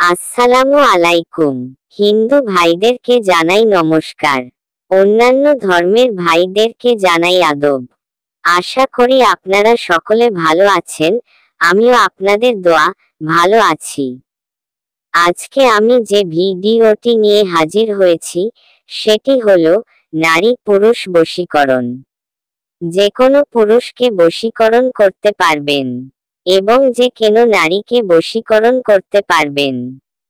আসসালামু আলাইকুম। হিন্দু ভাইদেরকে জানাই নমস্কার। অন্যান্য ধর্মের ভাইদেরকে জানাই আদব। আশা করি আপনারা সকলে ভালো আছেন, আমিও আপনাদের দোয়া ভালো আছি। আজকে আমি যে ভিডিওটি নিয়ে হাজির হয়েছি সেটি হলো নারী পুরুষ বশীকরণ। যে কোনো পুরুষকে বশীকরণ করতে পারবেন এবং যে কোনো নারীকে বশীকরণ করতে পারবেন।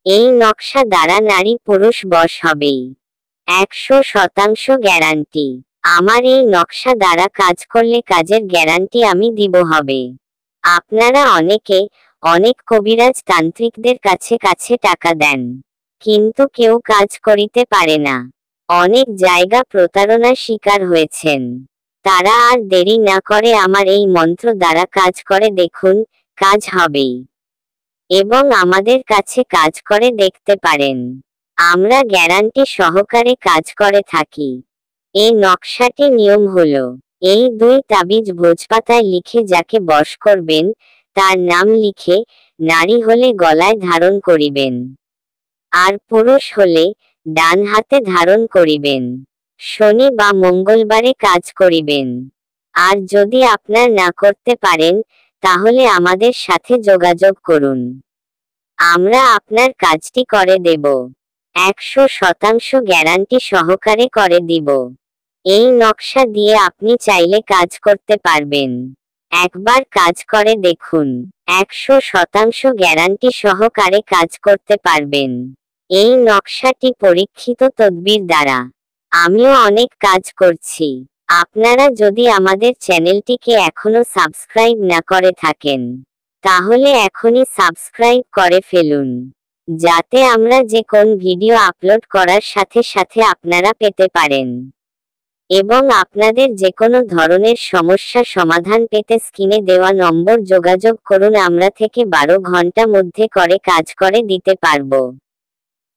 এই নকশা দ্বারা নারী পুরুষ বশ হবেই, 100% গ্যারান্টি। আমার এই নকশা দ্বারা কাজ করলে কাজের গ্যারান্টি আমি দিব হবে। আপনারা অনেকে অনেক কবিরাজ তান্ত্রিকদের কাছে টাকা দেন, কিন্তু কেউ কাজ করিতে পারে না। অনেক জায়গা প্রতারণার শিকার হয়েছেন। তারা আর দেরি না করে আমার এই মন্ত্র দ্বারা কাজ করে দেখুন, কাজ হবেই। এবং আমাদের কাছে কাজ করে দেখতে পারেন। আমরা গ্যারান্টি সহকারে কাজ করে থাকি। এই নকশাটি নিয়ম হলো, এই 2 তাবিজ ভোজপাতায় লিখে যাকে বশ করবেন তার নাম লিখে নারী হলে গলায় ধারণ করিবেন, আর পুরুষ হলে ডান হাতে ধারণ করিবেন। শনি বা মঙ্গলবারে কাজ করিবেন। আর যদি আপনার না করতে পারেন তাহলে আমাদের সাথে যোগাযোগ করুন, আমরা আপনার কাজটি করে দেব। 100% গ্যারান্টি সহকারে করে দিব। এই নকশা দিয়ে আপনি চাইলে কাজ করতে পারবেন। একবার কাজ করে দেখুন, 100% গ্যারান্টি সহকারে কাজ করতে পারবেন। এই নকশাটি পরীক্ষিত তদবির দ্বারা। আমিও অনেক কাজ করছি। আপনারা যদি আমাদের চ্যানেলটিকে এখনো সাবস্ক্রাইব না করে থাকেন তাহলে এখনই সাবস্ক্রাইব করে ফেলুন, যাতে আমরা যে কোন ভিডিও আপলোড করার সাথে সাথে আপনারা পেতে পারেন। এবং আপনাদের যে কোনো ধরনের সমস্যা সমাধান পেতে স্ক্রিনে দেওয়া নম্বর যোগাযোগ করুন, আমরা থেকে 12 ঘন্টা মধ্যে করে কাজ করে দিতে পারবো।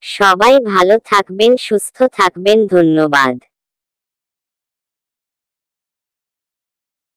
সবাই ভালো থাকবেন, সুস্থ থাকবেন, ধন্যবাদ।